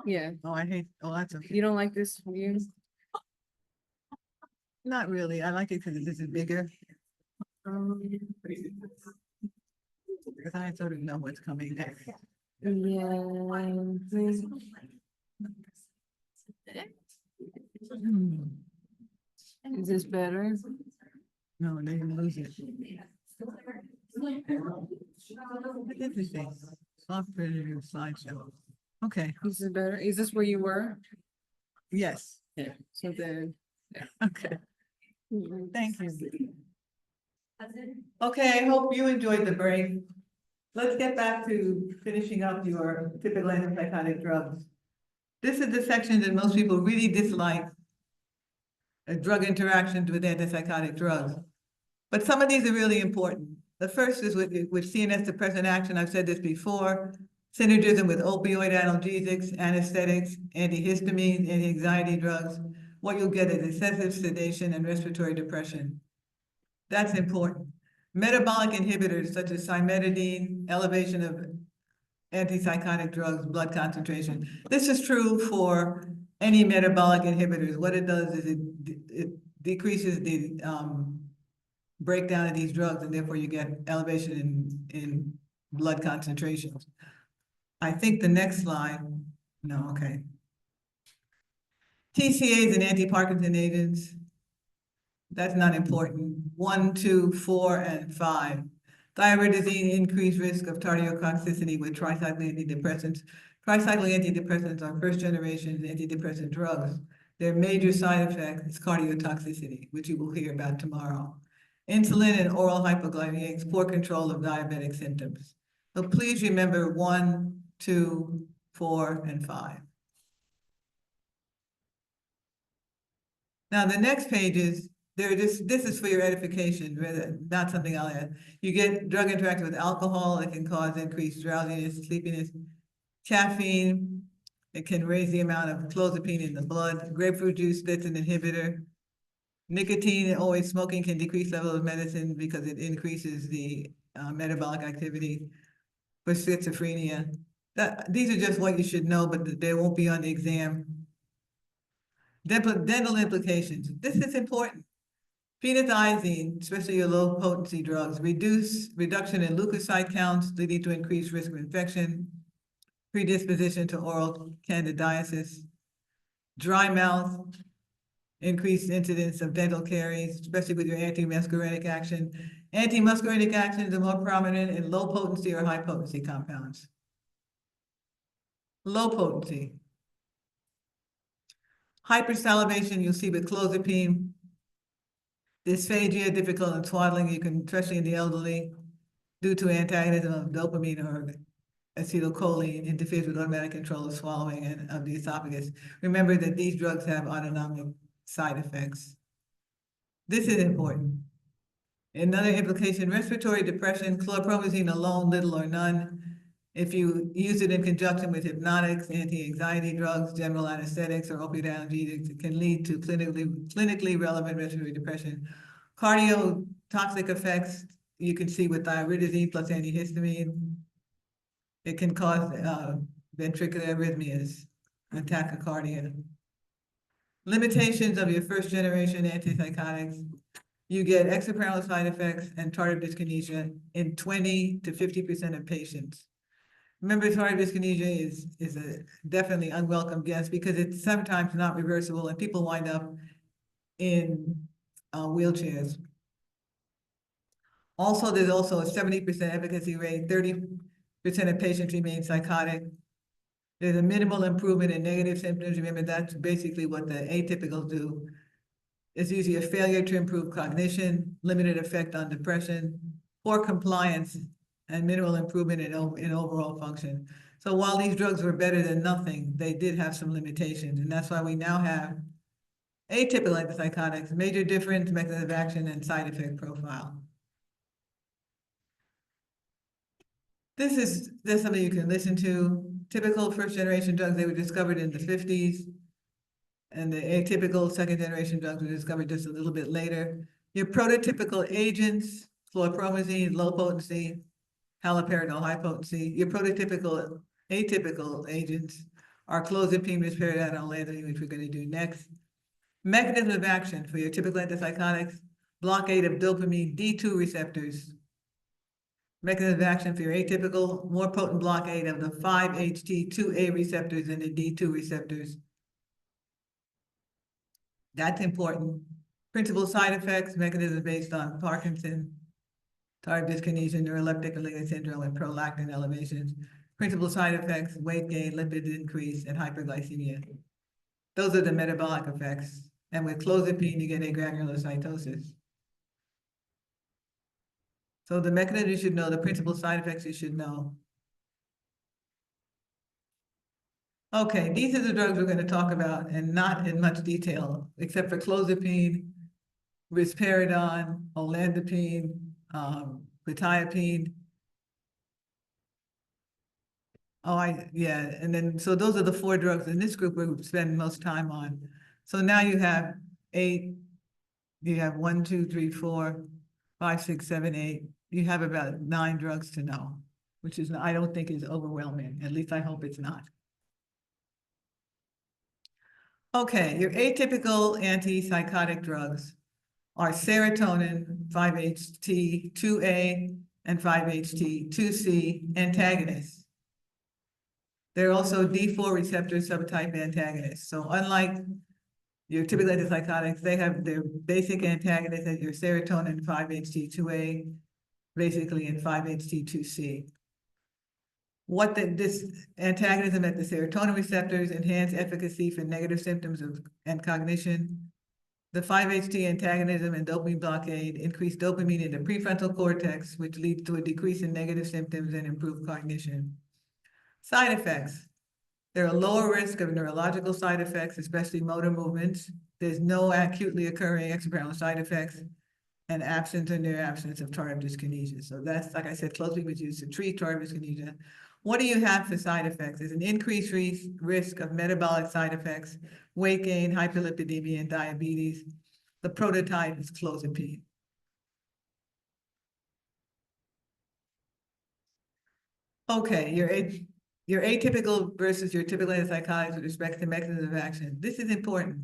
Yeah. Oh, I hate, oh, that's a, You don't like this view? not really. I like it because this is bigger. Because I sort of know what's coming next. Hmm. Is this better? No, they didn't lose it. Interesting. Soft preview slideshow. Okay, This is better. Is this where you were? yes, Yeah. So then. okay, thank you. Okay, I hope you enjoyed the break. Let's get back to finishing up your typical antipsychotic drugs. This is the section that most people really dislike, drug interactions with antipsychotic drugs. But some of these are really important. The first is with CNS depressant action. I've said this before. Synergism with opioid analgesics, anesthetics, antihistamines, anti-anxiety drugs. What you'll get is excessive sedation and respiratory depression. That's important. Metabolic inhibitors such as cimetidine, elevation of antipsychotic drugs, blood concentration. This is true for any metabolic inhibitors. What it does is it decreases the breakdown of these drugs, and therefore you get elevation in blood concentrations. I think the next slide, no, okay. TCAs and anti-Parkinson agents, that's not important. 1, 2, 4, and 5. Thyroid disease, increased risk of cardiotoxicity with tricyclic antidepressants. Tricyclic antidepressants are first-generation antidepressant drugs. Their major side effect is cardiotoxicity, which you will hear about tomorrow. Insulin and oral hypoglycemics, poor control of diabetic symptoms. So please remember 1, 2, 4, and 5. Now the next page is, this is for your edification, rather not something I'll add. You get drug interaction with alcohol, it can cause increased drowsiness, sleepiness. Caffeine, it can raise the amount of clozapine in the blood. Grapefruit juice, that's an inhibitor. Nicotine and always smoking can decrease level of medicine because it increases the metabolic activity. For schizophrenia, these are just what you should know, but they won't be on the exam. Dental implications, this is important. Phenothiazine, especially your low potency drugs, reduction in leukocyte counts, leading to increased risk of infection, predisposition to oral candidiasis, dry mouth, increased incidence of dental caries, especially with your anti-muscarinic action. Anti-muscarinic actions are more prominent in low potency or high potency compounds. Low potency. Hypersalivation, you'll see with clozapine. Dysphagia, difficult in swaddling, especially in the elderly, due to antagonism of dopamine or acetylcholine, interferes with automatic control of swallowing and of the esophagus. Remember that these drugs have autonomic side effects. This is important. Another implication, respiratory depression, chlorpromazine alone, little or none. If you use it in conjunction with hypnotics, anti-anxiety drugs, general anesthetics, or opioid analgesics, it can lead to clinically relevant respiratory depression. Cardiotoxic effects, you can see with thyroidazine plus antihistamine. It can cause ventricular arrhythmias, and tachycardia. Limitations of your first generation antipsychotics. You get extrapyramidal side effects and tardive dyskinesia in 20 to 50% of patients. Remember, tardive dyskinesia is a definitely unwelcome guest because it's sometimes not reversible and people wind up in wheelchairs. Also, there's also a 70% efficacy rate, 30% of patients remain psychotic. There's a minimal improvement in negative symptoms. Remember, that's basically what the atypicals do. It's usually a failure to improve cognition, limited effect on depression, poor compliance, and minimal improvement in overall function. So while these drugs were better than nothing, they did have some limitations, and that's why we now have atypical antipsychotics, major difference, mechanism of action, and side effect profile. This is something you can listen to. Typical first generation drugs, they were discovered in the 50s. And the atypical second generation drugs were discovered just a little bit later. Your prototypical agents, fluopromazine, low potency, haloperidol, high potency. Your prototypical, atypical agents are clozapine, risperidone, olanzapine, which we're gonna do next. Mechanism of action for your typical antipsychotics, blockade of dopamine D2 receptors. Mechanism of action for your atypical, more potent blockade of the 5-HT2A receptors and the D2 receptors. That's important. Principal side effects, mechanism based on Parkinson, tardive dyskinesia, neuroleptic related syndrome, and prolactin elevations. Principal side effects, weight gain, lipid increase, and hyperglycemia. Those are the metabolic effects. And with clozapine, you get agranulocytosis. So the mechanism you should know, the principal side effects you should know. Okay, these are the drugs we're going to talk about, and not in much detail, except for clozapine, risperidone, olanzapine, quetiapine. And then, so those are the 4 drugs in this group we're spending most time on. So now you have 8, you have 1, 2, 3, 4, 5, 6, 7, 8. You have about 9 drugs to know, which is, I don't think is overwhelming. At least I hope it's not. Okay, your atypical antipsychotic drugs are serotonin 5-HT2A and 5-HT2C antagonists. They're also D4 receptor subtype antagonists. So unlike your typical antipsychotics, they have their basic antagonists at your serotonin 5-HT2A, basically in 5-HT2C. This antagonism at the serotonin receptors enhance efficacy for negative symptoms and cognition. The 5-HT antagonism and dopamine blockade increase dopamine in the prefrontal cortex, which leads to a decrease in negative symptoms and improved cognition. Side effects. There are lower risk of neurological side effects, especially motor movements. There's no acutely occurring extrapyramidal side effects, and absence or near absence of tardive dyskinesia. So that's, like I said, closely was used to treat tardive dyskinesia. What do you have for side effects? There's an increased risk of metabolic side effects, weight gain, hyperlipidemia, and diabetes. The prototype is clozapine. Okay, your atypical versus your typical antipsychotics with respect to mechanism of action. This is important.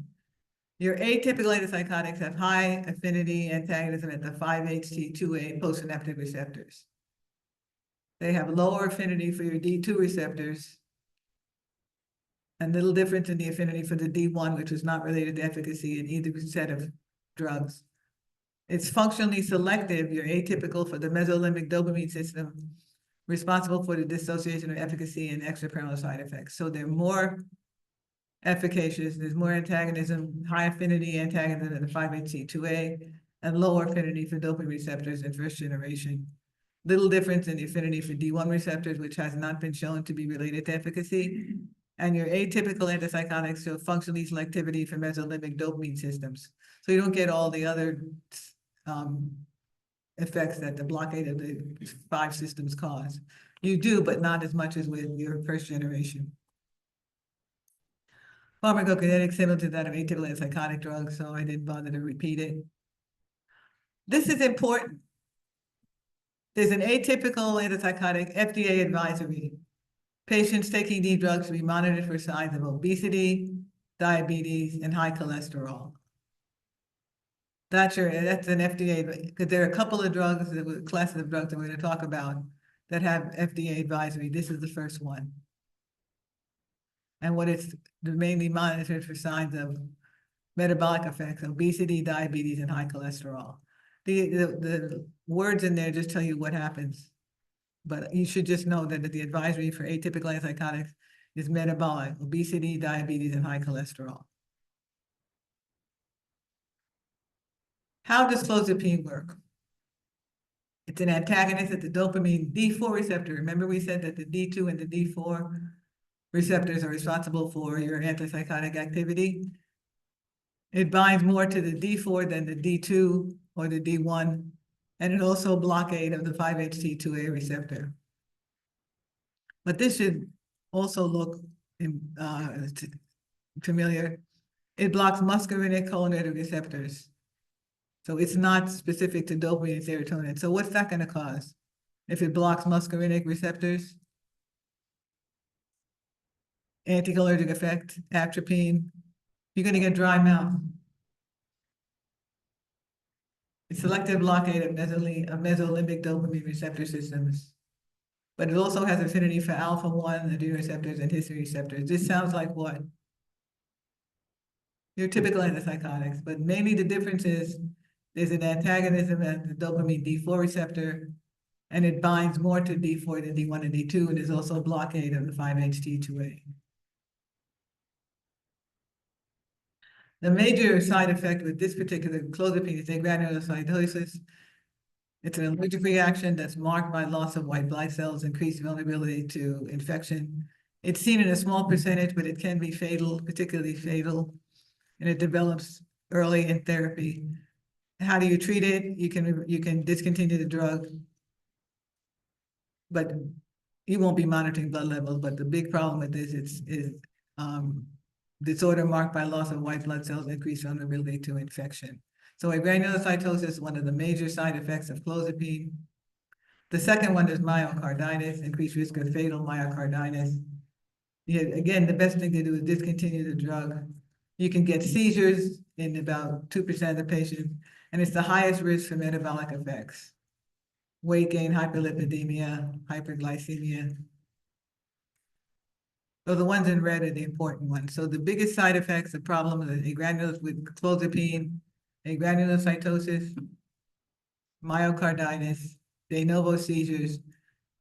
Your atypical antipsychotics have high affinity antagonism at the 5-HT2A postsynaptic receptors. They have lower affinity for your D2 receptors, and little difference in the affinity for the D1, which is not related to efficacy in either set of drugs. It's functionally selective, you're atypical for the mesolimbic dopamine system, responsible for the dissociation of efficacy and extrapyramidal side effects. So they're more efficacious, there's more antagonism, high affinity antagonism in the 5-HT2A, and lower affinity for dopamine receptors in first generation. Little difference in the affinity for D1 receptors, which has not been shown to be related to efficacy. And your atypical antipsychotics show functionally selectivity for mesolimbic dopamine systems. So you don't get all the other effects that the blockade of the 5 systems cause. You do, but not as much as with your first generation. Pharmacokinetics similar to that of atypical antipsychotic drugs, so I didn't bother to repeat it. This is important. There's an atypical antipsychotic FDA advisory. Patients taking these drugs should be monitored for signs of obesity, diabetes, and high cholesterol. That's an FDA, because there are a couple of drugs, classes of drugs that we're going to talk about that have FDA advisory. This is the first one. And what it's mainly monitored for signs of metabolic effects, obesity, diabetes, and high cholesterol. The words in there just tell you what happens. But you should just know that the advisory for atypical antipsychotics is metabolic, obesity, diabetes, and high cholesterol. How does clozapine work? It's an antagonist at the dopamine D4 receptor. Remember we said that the D2 and the D4 receptors are responsible for your antipsychotic activity. It binds more to the D4 than the D2 or the D1, and it also blockade of the 5-HT2A receptor. But this should also look familiar. It blocks muscarinic cholinergic receptors. So it's not specific to dopamine and serotonin. So what's that gonna cause? If it blocks muscarinic receptors? Anticholinergic effect, atropine, you're gonna get dry mouth. It's selective blockade of mesolimbic dopamine receptor systems. But it also has affinity for alpha-1 adrenal receptors and histamine receptors. This sounds like what? Your typical antipsychotics, but maybe the difference is there's an antagonism at the dopamine D4 receptor, and it binds more to D4 than D1 and D2, and there's also a blockade of the 5-HT2A. The major side effect with this particular clozapine is agranulocytosis. It's an allergic reaction that's marked by loss of white blood cells, increased vulnerability to infection. It's seen in a small percentage, but it can be fatal, particularly fatal, and it develops early in therapy. How do you treat it? You can discontinue the drug, but you won't be monitoring blood levels. But the big problem with this is disorder marked by loss of white blood cells, increased vulnerability to infection. So granulocytosis is one of the major side effects of clozapine. The second one is myocarditis, increased risk of fatal myocarditis. Again, the best thing to do is discontinue the drug. You can get seizures in about 2% of the patients, and it's the highest risk for metabolic effects. Weight gain, hyperlipidemia, hyperglycemia. So the ones in red are the important ones. So the biggest side effects, the problem with clozapine, agranulocytosis, myocarditis, de novo seizures,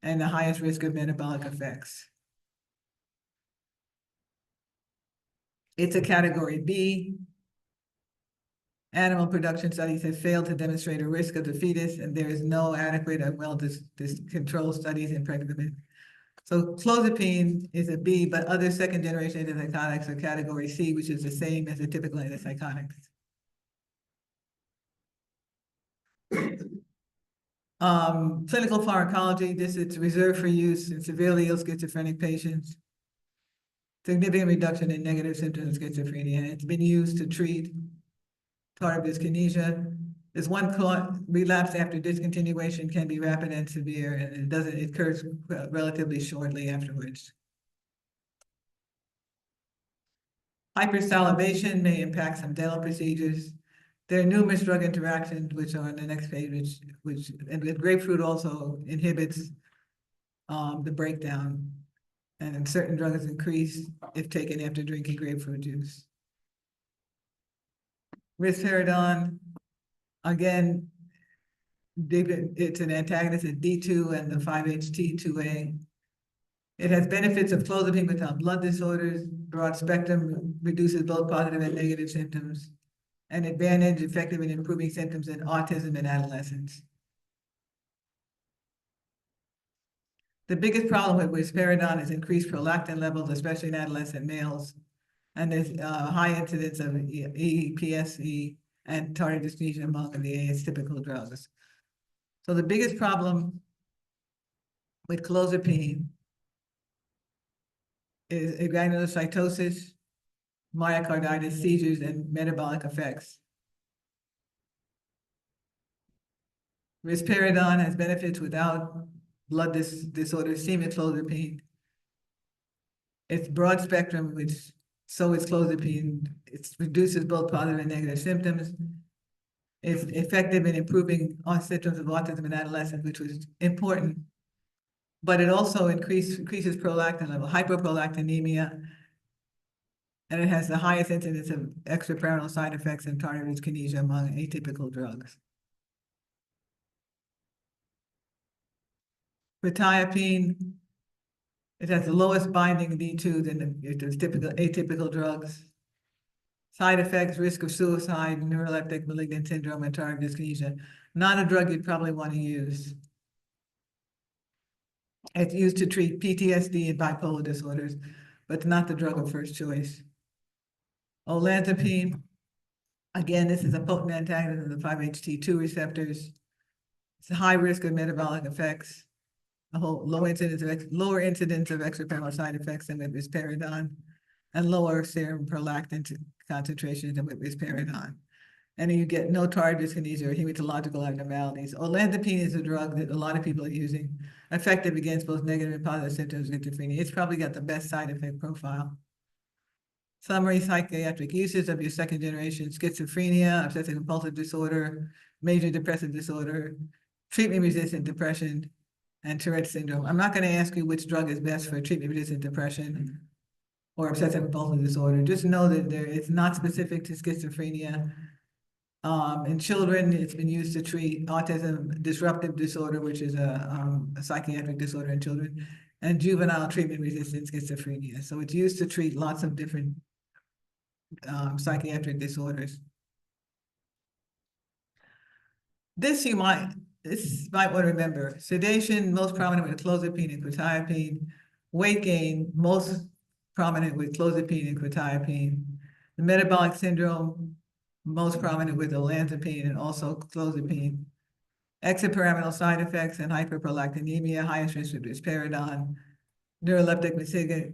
and the highest risk of metabolic effects. It's a category B. Animal production studies have failed to demonstrate a risk of the fetus, and there is no adequate and well-controlled studies in pregnant. So clozapine is a B, but other second-generation antipsychotics are category C, which is the same as the typical antipsychotics. Clinical pharmacology, it's reserved for use in severely ill schizophrenic patients. Significant reduction in negative symptoms of schizophrenia. It's been used to treat tardive dyskinesia. There's one relapse after discontinuation can be rapid and severe, and it occurs relatively shortly afterwards. Hypersalivation may impact some dental procedures. There are numerous drug interactions, which are on the next page, and with grapefruit also inhibits the breakdown. And certain drugs increase if taken after drinking grapefruit juice. Risperidone, again, it's an antagonist at D2 and the 5-HT2A. It has benefits of clozapine without blood disorders, broad spectrum, reduces both positive and negative symptoms, and advantage effective in improving symptoms in autism in adolescents. The biggest problem with risperidone is increased prolactin levels, especially in adolescent males, and there's high incidence of EPSE and tardive dyskinesia among the atypical drugs. So the biggest problem with clozapine is granulocytosis, myocarditis, seizures, and metabolic effects. Risperidone has benefits without blood disorders, seen with clozapine. It's broad spectrum, so is clozapine. It reduces both positive and negative symptoms. It's effective in improving symptoms of autism in adolescents, which was important. But it also increases prolactin level, hyperprolactinemia, and it has the highest incidence of extraparental side effects and tardive dyskinesia among atypical drugs. Quetiapine, it has the lowest binding D2 than the typical atypical drugs. Side effects, risk of suicide, neuroleptic malignant syndrome, and tardive dyskinesia. Not a drug you'd probably want to use. It's used to treat PTSD and bipolar disorders, but it's not the drug of first choice. Olanzapine, again, this is a potent antagonist of the 5-HT2 receptors. It's a high risk of metabolic effects, lower incidence of extraparental side effects than with risperidone, and lower serum prolactin concentrations than with risperidone. and you get no tardive dyskinesia or hematological abnormalities. Olanzapine is a drug that a lot of people are using, effective against both negative and positive symptoms of schizophrenia. It's probably got the best side effect profile. Summary: psychiatric uses of your second generation: schizophrenia, obsessive compulsive disorder, major depressive disorder, treatment-resistant depression, and Tourette's syndrome. I'm not going to ask you which drug is best for treatment-resistant depression or obsessive compulsive disorder. Just know that it's not specific to schizophrenia. In children, it's been used to treat autism disruptive disorder, which is a psychiatric disorder in children, and juvenile treatment-resistant schizophrenia. So it's used to treat lots of different psychiatric disorders. This you might want to remember. Sedation, most prominent with clozapine and quetiapine. Weight gain, most prominent with clozapine and quetiapine. The metabolic syndrome, most prominent with olanzapine and also clozapine. Extrapyramidal side effects and hyperprolactinemia, highest risk with risperidone. Neuroleptic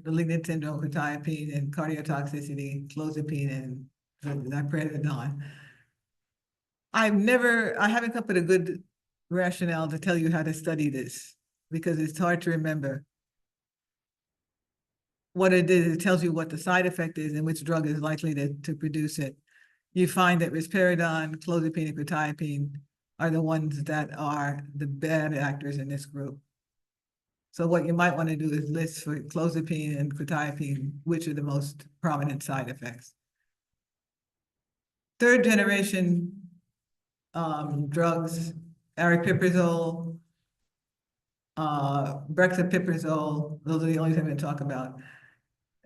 malignant syndrome, quetiapine, and cardiotoxicity, clozapine and risperidone. I haven't come up with a good rationale to tell you how to study this because it's hard to remember. What it is, it tells you what the side effect is and which drug is likely to produce it. You find that risperidone, clozapine, and quetiapine are the ones that are the bad actors in this group. So what you might want to do is list for clozapine and quetiapine, which are the most prominent side effects. Third generation drugs, aripiprazole, brexpiprazole, those are the only things I'm going to talk about.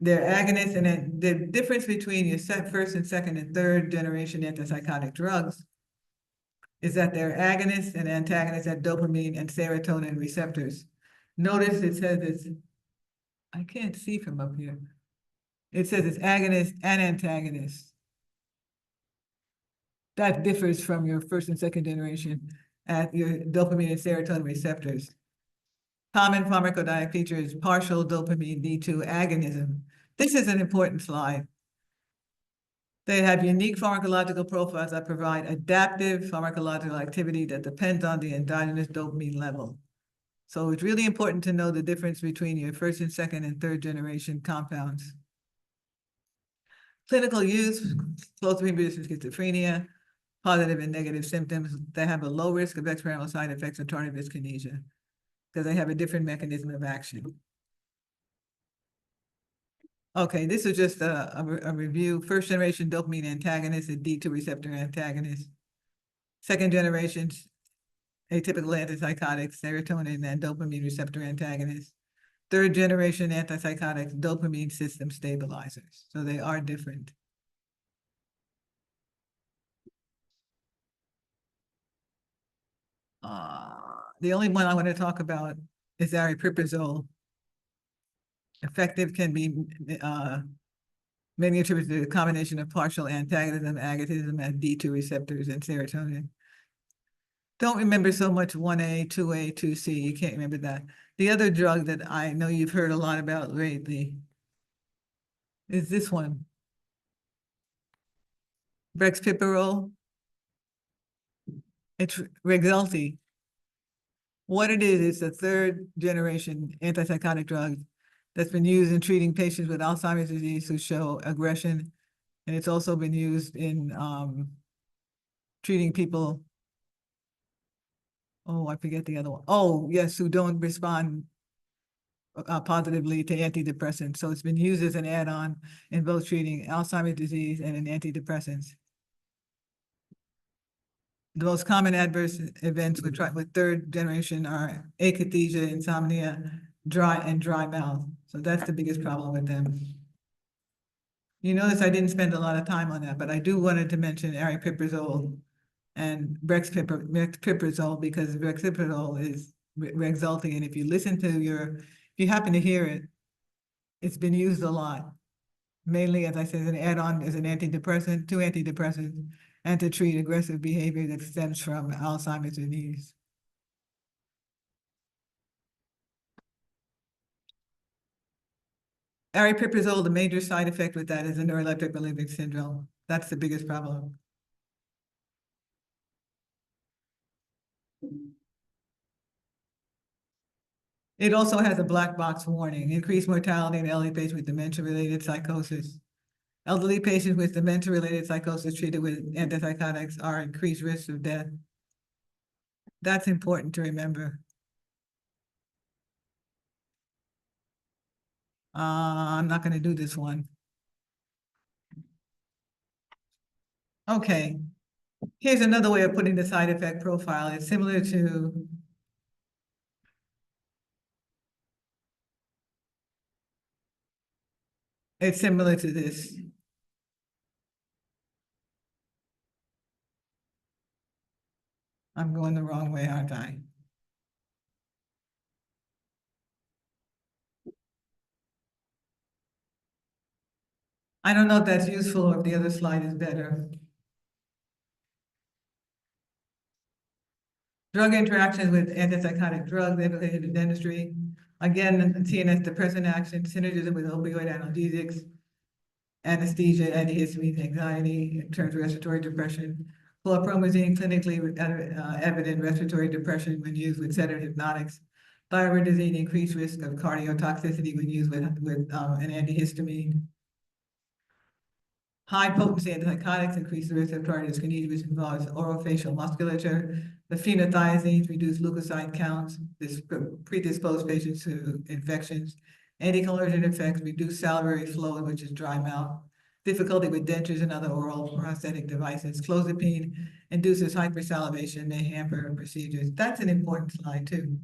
They're agonists, and then the difference between your first and second and third generation antipsychotic drugs is that they're agonists and antagonists at dopamine and serotonin receptors. Notice it says I can't see from up here. It says it's agonist and antagonist. That differs from your first and second generation at your dopamine and serotonin receptors. Common pharmacodynamic feature is partial dopamine D2 agonism. This is an important slide. They have unique pharmacological profiles that provide adaptive pharmacological activity that depends on the endogenous dopamine level. So it's really important to know the difference between your first and second and third generation compounds. Clinical use: clozapine-resistant schizophrenia, positive and negative symptoms. They have a low risk of experimental side effects of tardive dyskinesia because they have a different mechanism of action. Okay, this is just a review. First generation dopamine antagonist, a D2 receptor antagonist. Second generation atypical antipsychotics, serotonin and dopamine receptor antagonists. Third generation antipsychotics, dopamine system stabilizers. So they are different. The only one I want to talk about is aripiprazole. Effective can be mainly attributed to the combination of partial antagonism, agonism, and D2 receptors and serotonin. Don't remember so much 1A, 2A, 2C. You can't remember that. The other drug that I know you've heard a lot about lately is this one, brexpiprazole. It's Rexulti. What it is a third generation antipsychotic drug that's been used in treating patients with Alzheimer's disease who show aggression. And it's also been used in treating people, oh, I forget the other one. Oh, yes, who don't respond positively to antidepressants. So it's been used as an add-on in both treating Alzheimer's disease and in antidepressants. The most common adverse events with third generation are akathisia, insomnia, dry mouth. So that's the biggest problem with them. You notice I didn't spend a lot of time on that, but I do wanted to mention aripiprazole and brexpiprazole because brexpiprazole is Rexulti, and if you listen to if you happen to hear it, it's been used a lot, mainly, as I said, as an add-on as an antidepressant, two antidepressants, and to treat aggressive behavior that stems from Alzheimer's disease. Aripiprazole, the major side effect with that is a neuroleptic malignant syndrome. That's the biggest problem. It also has a black box warning, increased mortality in elderly patients with dementia-related psychosis. Elderly patients with dementia-related psychosis treated with antipsychotics are increased risks of death. That's important to remember. I'm not gonna do this one. Okay, here's another way of putting the side effect profile. It's similar to this. I'm going the wrong way, aren't I? I don't know if that's useful or if the other slide is better. Drug interactions with antipsychotic drugs implicated in dentistry. Again, CNS depressant action, synergism with opioid analgesics, anesthesia, antihistamines, anxiety, in terms of respiratory depression. Chlorpromazine, clinically evident respiratory depression when used with sedative hypnotics. Thyroidazine, increased risk of cardiotoxicity when used with an antihistamine. High potency antipsychotics increase the risk of tardive dyskinesia, which involves orofacial musculature. The phenothiazines reduce leukocyte counts. This predispose patients to infections. Anticholinergic effects reduce salivary flow, which is dry mouth. Difficulty with dentures and other oral prosthetic devices. Clozapine induces hypersalivation, may hamper procedures. That's an important slide too.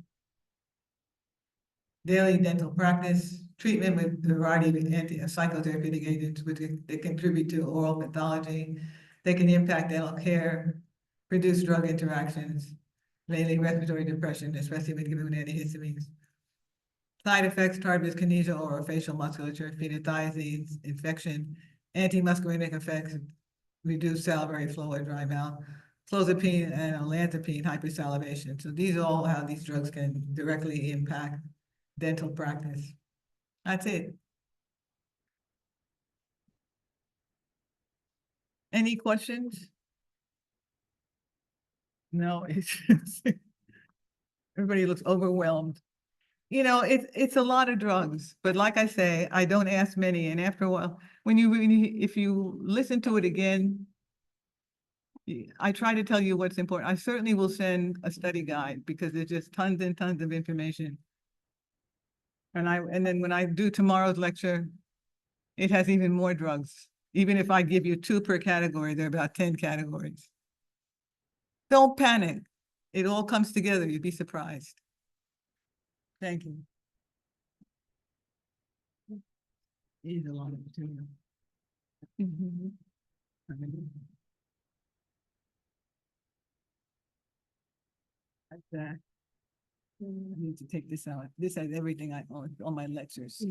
Daily dental practice, treatment with a variety of psychotherapeutic agents, which they contribute to oral pathology. They can impact dental care, reduce drug interactions, mainly respiratory depression, especially when given antihistamines. Side effects, tardive dyskinesia or facial musculature, phenothiazines, infection, antimuscarinic effects, reduce salivary flow or dry mouth, clozapine and olanzapine, hypersalivation. So these are all how these drugs can directly impact dental practice. That's it. Any questions? No, it's just, everybody looks overwhelmed. You know, it's a lot of drugs, but like I say, I don't ask many, and after a while, if you listen to it again, I try to tell you what's important. I certainly will send a study guide because there's just tons and tons of information. And then when I do tomorrow's lecture, it has even more drugs. Even if I give you 2 per category, there are about 10 categories. Don't panic. It all comes together. You'd be surprised. Thank you. It is a lot of material. Like that. I need to take this out. This has everything I own, all my lectures.